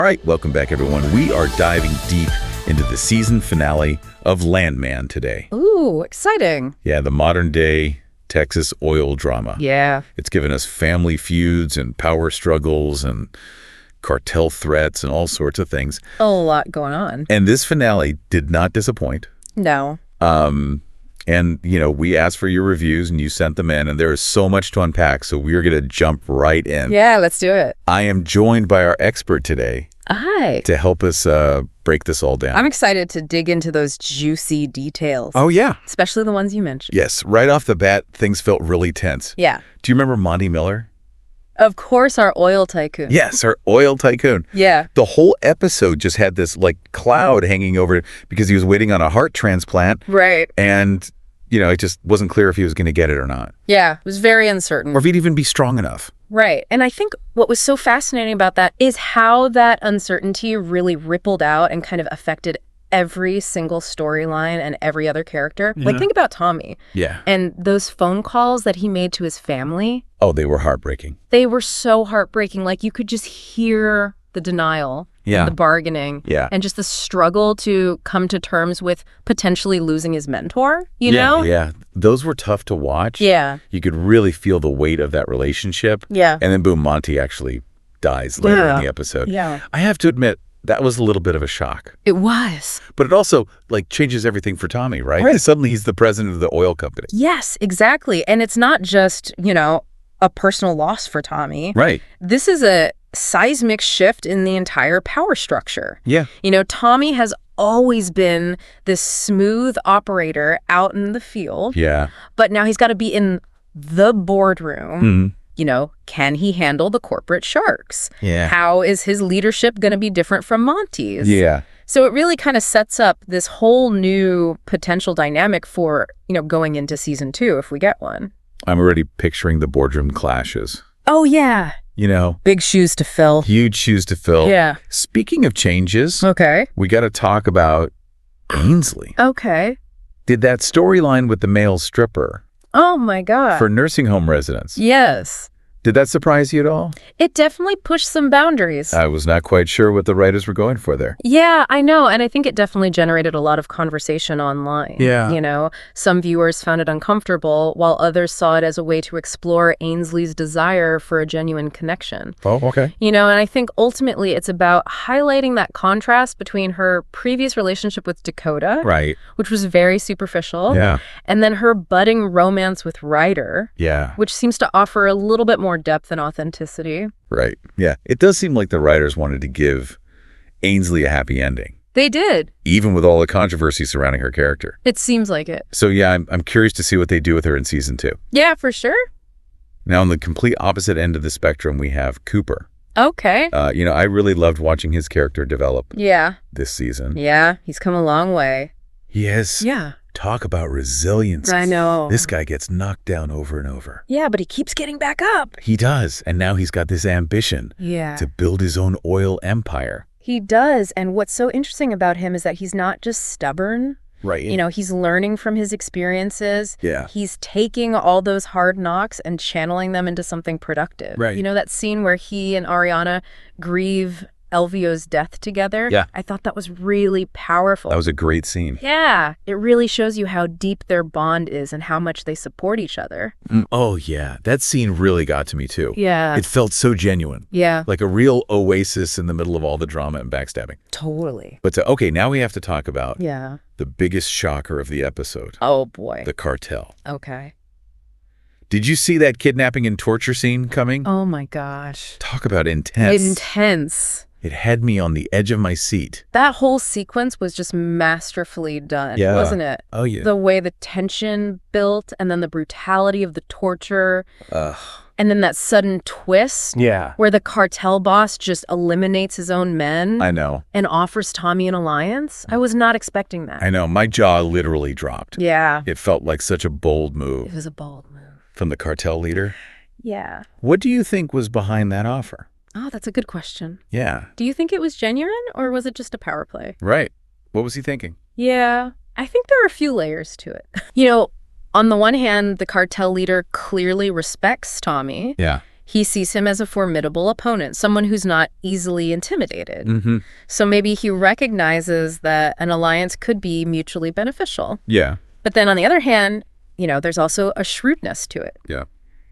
All right, welcome back, everyone. We are diving deep into the season finale of Landman today. Ooh, exciting. Yeah, the modern-day Texas oil drama. Yeah. It's given us family feuds and power struggles and cartel threats and all sorts of things. A lot going on. And this finale did not disappoint. No. And, we asked for your reviews and you sent them in, and there is so much to unpack, so we're going to jump right in. Yeah, let's do it. I am joined by our expert today. Hi. To help us break this all down. I'm excited to dig into those juicy details. Oh, yeah. Especially the ones you mentioned. Yes. Right off the bat, things felt really tense. Yeah. Do you remember Monty Miller? Of course, our oil tycoon. Yes, our oil tycoon. Yeah. The whole episode just had this, cloud hanging over it because he was waiting on a heart transplant. Right. And, it just wasn't clear if he was going to get it or not. Yeah, it was very uncertain. Or if he'd even be strong enough. Right. And I think what was so fascinating about that is how that uncertainty really rippled out and kind of affected every single storyline and every other character. Yeah. Think about Tommy. Yeah. And those phone calls that he made to his family. Oh, they were heartbreaking. They were so heartbreaking. You could just hear the denial. Yeah. And the bargaining. Yeah. And just the struggle to come to terms with potentially losing his mentor, you know? Yeah. Those were tough to watch. Yeah. You could really feel the weight of that relationship. Yeah. And then boom, Monty actually dies later in the episode. Yeah. I have to admit, that was a little bit of a shock. It was. But it also, changes everything for Tommy, right? Right. Suddenly he's the president of the oil company. Yes, exactly. And it's not just, a personal loss for Tommy. Right. This is a seismic shift in the entire power structure. Yeah. Tommy has always been this smooth operator out in the field. Yeah. But now he's got to be in the boardroom. Mm-hmm. Can he handle the corporate sharks? Yeah. How is his leadership going to be different from Monty's? Yeah. So it really kind of sets up this whole new potential dynamic for, going into season 2 if we get one. I'm already picturing the boardroom clashes. Oh, yeah. Big shoes to fill. Huge shoes to fill. Yeah. Speaking of changes, Okay. we got to talk about Ainsley. Okay. Did that storyline with the male stripper Oh, my God. for nursing home residents, Yes. did that surprise you at all? It definitely pushed some boundaries. I was not quite sure what the writers were going for there. Yeah, I know. And I think it definitely generated a lot of conversation online. Yeah. Some viewers found it uncomfortable, while others saw it as a way to explore Ainsley's desire for a genuine connection. Oh, okay. And I think ultimately it's about highlighting that contrast between her previous relationship with Dakota, Right. which was very superficial, Yeah. and then her budding romance with Ryder, Yeah. which seems to offer a little bit more depth and authenticity. Right. Yeah. It does seem like the writers wanted to give Ainsley a happy ending, They did. even with all the controversy surrounding her character. It seems like it. So, yeah, I'm curious to see what they do with her in season 2. Yeah, for sure. Now, on the complete opposite end of the spectrum, we have Cooper. Okay. I really loved watching his character develop Yeah. this season. Yeah, he's come a long way. Yes. Yeah. Talk about resilience. I know. This guy gets knocked down over and over. Yeah, but he keeps getting back up. He does. And now he's got this ambition Yeah. to build his own oil empire. He does. And what's so interesting about him is that he's not just stubborn. Right. He's learning from his experiences. Yeah. He's taking all those hard knocks and channeling them into something productive. Right. That scene where he and Ariana grieve Elvio's death together? Yeah. I thought that was really powerful. That was a great scene. Yeah. It really shows you how deep their bond is and how much they support each other. Oh, yeah. That scene really got to me, too. Yeah. It felt so genuine. Yeah. Like a real oasis in the middle of all the drama and backstabbing. Totally. But okay, now we have to talk about Yeah. the biggest shocker of the episode. Oh, boy. The cartel. Okay. Did you see that kidnapping and torture scene coming? Oh, my gosh. Talk about intense. Intense. It had me on the edge of my seat. That whole sequence was just masterfully done, Yeah. wasn't it? Oh, yeah. The way the tension built and then the brutality of the torture. Ugh. And then that sudden twist Yeah. where the cartel boss just eliminates his own men I know. and offers Tommy an alliance. I was not expecting that. I know. My jaw literally dropped. Yeah. It felt like such a bold It move was a bold move. from the cartel leader. Yeah. What do you think was behind that offer? Oh, that's a good question. Yeah. Do you think it was genuine or was it just a power play? Right. What was he thinking? Yeah. I think there are a few layers to it. On the one hand, the cartel leader clearly respects Tommy. Yeah. He sees him as a formidable opponent, someone who's not easily intimidated. So maybe he recognizes that an alliance could be mutually beneficial. Yeah. But then on the other hand, there's also a shrewdness to it. Yeah.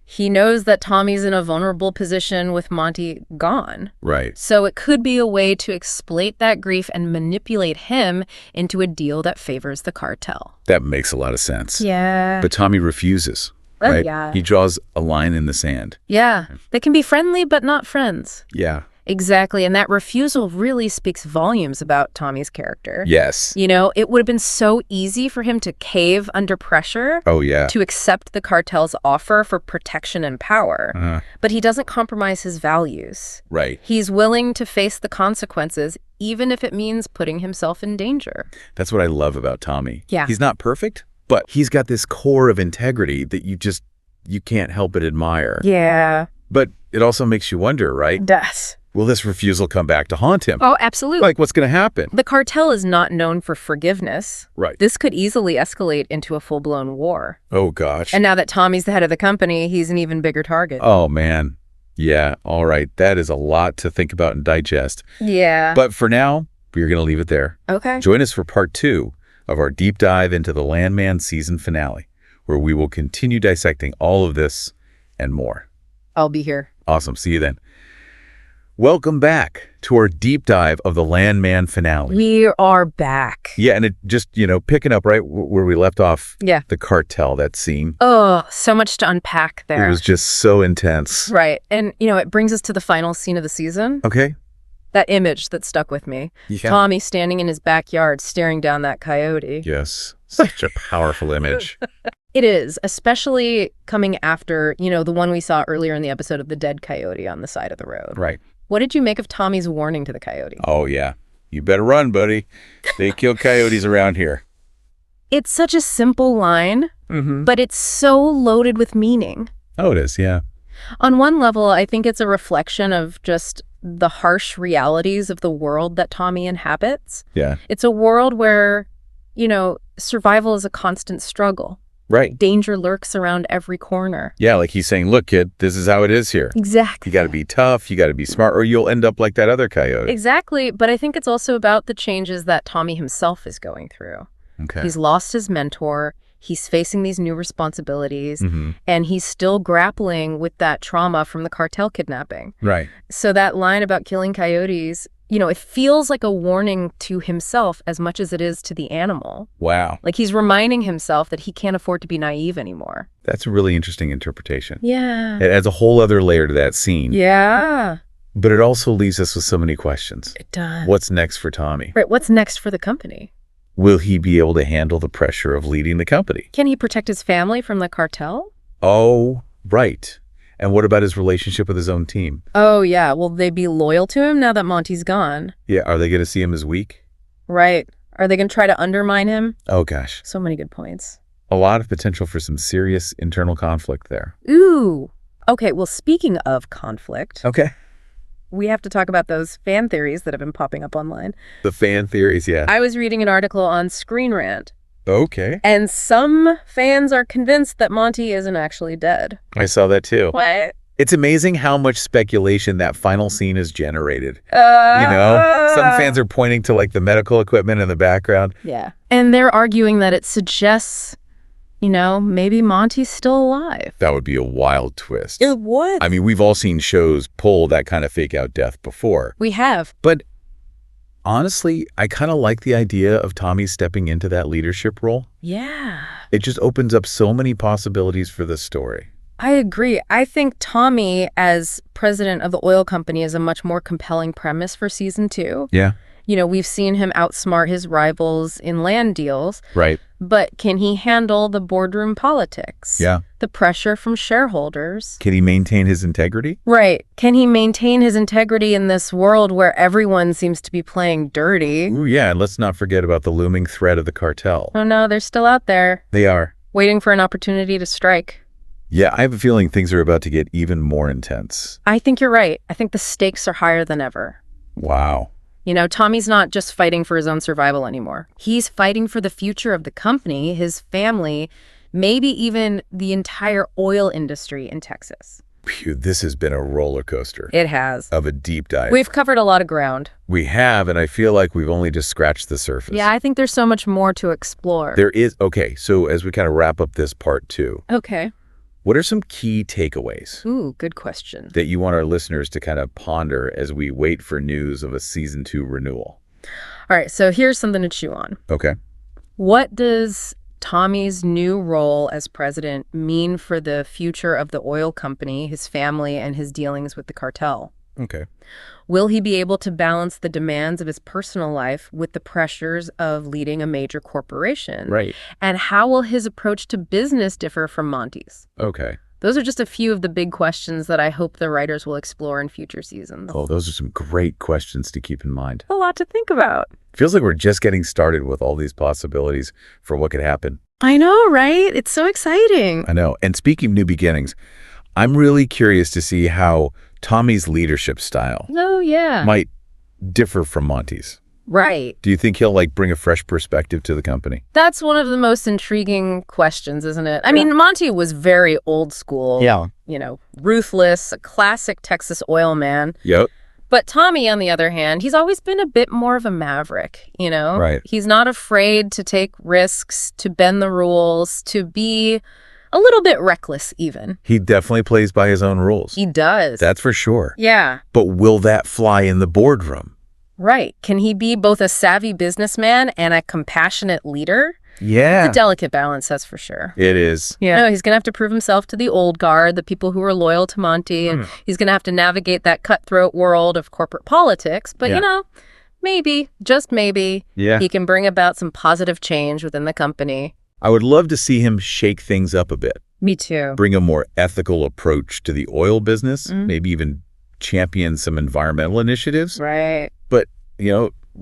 He knows that Tommy's in a vulnerable position with Monty gone. Right. So it could be a way to exploit that grief and manipulate him into a deal that favors the cartel. That makes a lot of sense. Yeah. But Tommy refuses. Right? Yeah. He draws a line in the sand. Yeah. They can be friendly, but not friends. Yeah. Exactly. And that refusal really speaks volumes about Tommy's character. Yes. It would have been so easy for him to cave under pressure. Oh, yeah. To accept the cartel's offer for protection and power. But he doesn't compromise his values. Right. He's willing to face the consequences, even if it means putting himself in danger. That's what I love about Tommy. Yeah. He's not perfect, but he's got this core of integrity that you can't help but admire. Yeah. But it also makes you wonder, right? It does. Will this refusal come back to haunt him? Oh, absolutely. Like, what's going to happen? The cartel is not known for forgiveness. Right. This could easily escalate into a full-blown war. Oh, gosh. And now that Tommy's the head of the company, he's an even bigger target. Oh, man. Yeah, all right. That is a lot to think about and digest. Yeah. But for now, we're going to leave it there. Okay. Join us for part 2 of our deep dive into the Landman season finale, where we will continue dissecting all of this and more. I'll be here. Awesome. See you then. Welcome back to our deep dive of the Landman finale. We are back. Yeah, and it just, picking up right where we left off. Yeah. The cartel, that scene. Oh, so much to unpack there. It was just so intense. Right. And, it brings us to the final scene of the season. Okay. That image that stuck with me. Yeah. Tommy standing in his backyard staring down that coyote. Yes. Such a powerful image. It is, especially coming after, the one we saw earlier in the episode of the dead coyote on the side of the road. Right. What did you make of Tommy's warning to the coyote? Oh, yeah. You better run, buddy. They kill coyotes around here. It's such a simple line, but it's so loaded with meaning. Oh, it is, yeah. On one level, I think it's a reflection of just the harsh realities of the world that Tommy inhabits. Yeah. It's a world where, survival is a constant struggle. Right. Danger lurks around every corner. Yeah, like he's saying, look, kid, this is how it is here. Exactly. You got to be tough, you got to be smart, or you'll end up like that other coyote. Exactly, but I think it's also about the changes that Tommy himself is going through. Okay. He's lost his mentor, he's facing these new responsibilities, and he's still grappling with that trauma from the cartel kidnapping. Right. So that line about killing coyotes, it feels like a warning to himself as much as it is to the animal. Wow. Like he's reminding himself that he can't afford to be naive anymore. That's a really interesting interpretation. Yeah. It adds a whole other layer to that scene. Yeah. But it also leaves us with so many questions. It does. What's next for Tommy? Right. What's next for the company? Will he be able to handle the pressure of leading the company? Can he protect his family from the cartel? Oh, right. And what about his relationship with his own team? Oh, yeah. Will they be loyal to him now that Monty's gone? Yeah, are they going to see him as weak? Right. Are they going to try to undermine him? Oh, gosh. So many good points. A lot of potential for some serious internal conflict there. Ooh. Okay, well, speaking of conflict, Okay. we have to talk about those fan theories that have been popping up online. The fan theories, yeah. I was reading an article on Screen Rant, Okay. and some fans are convinced that Monty isn't actually dead. I saw that too. What? It's amazing how much speculation that final scene has generated. Some fans are pointing to like the medical equipment in the background. Yeah. And they're arguing that it suggests, maybe Monty's still alive. That would be a wild twist. It would. I mean, we've all seen shows pull that kind of fake out death before. We have. But honestly, I kind of like the idea of Tommy stepping into that leadership role. Yeah. It just opens up so many possibilities for the story. I agree. I think Tommy as president of the oil company is a much more compelling premise for season 2. Yeah. We've seen him outsmart his rivals in land deals. Right. But can he handle the boardroom politics? Yeah. The pressure from shareholders? Can he maintain his integrity? Right. Can he maintain his integrity in this world where everyone seems to be playing dirty? Ooh, yeah, and let's not forget about the looming threat of the cartel. Oh no, they're still out there. They are. Waiting for an opportunity to strike. Yeah, I have a feeling things are about to get even more intense. I think you're right. I think the stakes are higher than ever. Wow. Tommy's not just fighting for his own survival anymore. He's fighting for the future of the company, his family, maybe even the entire oil industry in Texas. Phew, this has been a roller coaster It has. of a deep dive. We've covered a lot of ground. We have, and I feel like we've only just scratched the surface. Yeah, I think there's so much more to explore. There is. Okay, so as we kind of wrap up this part 2, Okay. what are some key takeaways Ooh, good question. that you want our listeners to kind of ponder as we wait for news of a season 2 renewal? All right, so here's something to chew on. Okay. What does Tommy's new role as president mean for the future of the oil company, his family, and his dealings with the cartel? Okay. Will he be able to balance the demands of his personal life with the pressures of leading a major corporation? Right. And how will his approach to business differ from Monty's? Okay. Those are just a few of the big questions that I hope the writers will explore in future seasons. Oh, those are some great questions to keep in mind. A lot to think about. Feels like we're just getting started with all these possibilities for what could happen. I know, right? It's so exciting. I know. And speaking of new beginnings, I'm really curious to see how Tommy's leadership style Oh, yeah. might differ from Monty's. Right. Do you think he'll bring a fresh perspective to the company? That's one of the most intriguing questions, isn't it? I mean, Monty was very old school. Yeah. Ruthless, a classic Texas oil man. Yep. But Tommy, on the other hand, he's always been a bit more of a maverick, Right. He's not afraid to take risks, to bend the rules, to be a little bit reckless even. He definitely plays by his own rules. He does. That's for sure. Yeah. But will that fly in the boardroom? Right. Can he be both a savvy businessman and a compassionate leader? Yeah. It's a delicate balance, that's for sure. It is. Yeah. No, he's going to have to prove himself to the old guard, the people who are loyal to Monty, and he's going to have to navigate that cutthroat world of corporate politics. But, maybe, just maybe, he can bring about some positive change within the company. I would love to see him shake things up a bit. Me too. Bring a more ethical approach to the oil business, maybe even champion some environmental initiatives. Right. But,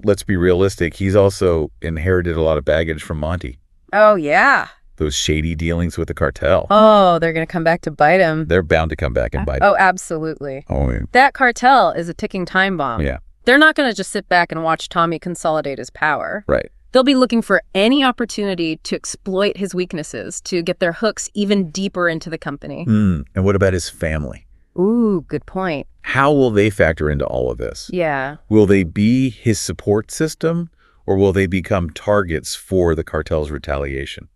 let's be realistic. He's also inherited a lot of baggage from Monty. Oh, yeah. Those shady dealings with the cartel. Oh, they're going to come back to bite him. They're bound to come back and bite him. Oh, absolutely. Oh, yeah. That cartel is a ticking time bomb. Yeah. They're not going to just sit back and watch Tommy consolidate his power. Right. They'll be looking for any opportunity to exploit his weaknesses, to get their hooks even deeper into the company. And what about his family? Ooh, good point. How will they factor into all of this? Yeah. Will they be his support system, or will they become targets for the cartel's retaliation?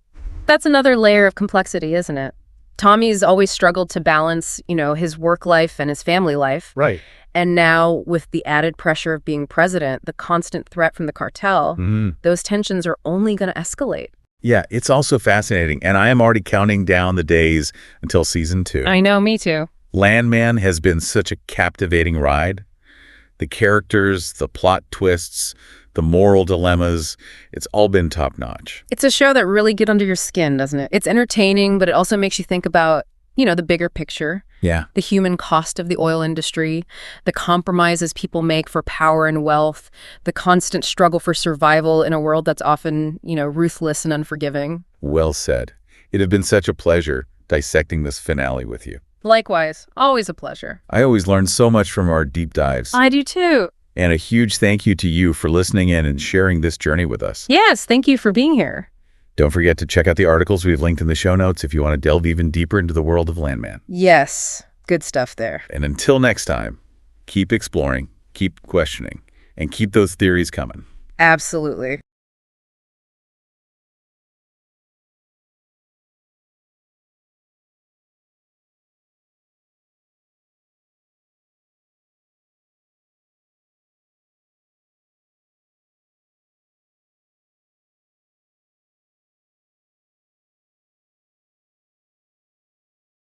That's another layer of complexity, isn't it? Tommy's always struggled to balance, his work life and his family life. Right. And now, with the added pressure of being president, the constant threat from the cartel, those tensions are only going to escalate. Yeah, it's also fascinating, and I am already counting down the days until season 2. I know, me too. Landman has been such a captivating ride. The characters, the plot twists, the moral dilemmas, it's all been top-notch. It's a show that really gets under your skin, doesn't it? It's entertaining, but it also makes you think about, the bigger picture. Yeah. The human cost of the oil industry, the compromises people make for power and wealth, the constant struggle for survival in a world that's often, ruthless and unforgiving. Well said. It has been such a pleasure dissecting this finale with you. Likewise. Always a pleasure. I always learn so much from our deep dives. I do too. And a huge thank you to you for listening in and sharing this journey with us. Yes, thank you for being here. Don't forget to check out the articles we've linked in the show notes if you want to delve even deeper into the world of Landman. Yes, good stuff there. And until next time, keep exploring, keep questioning, and keep those theories coming. Absolutely.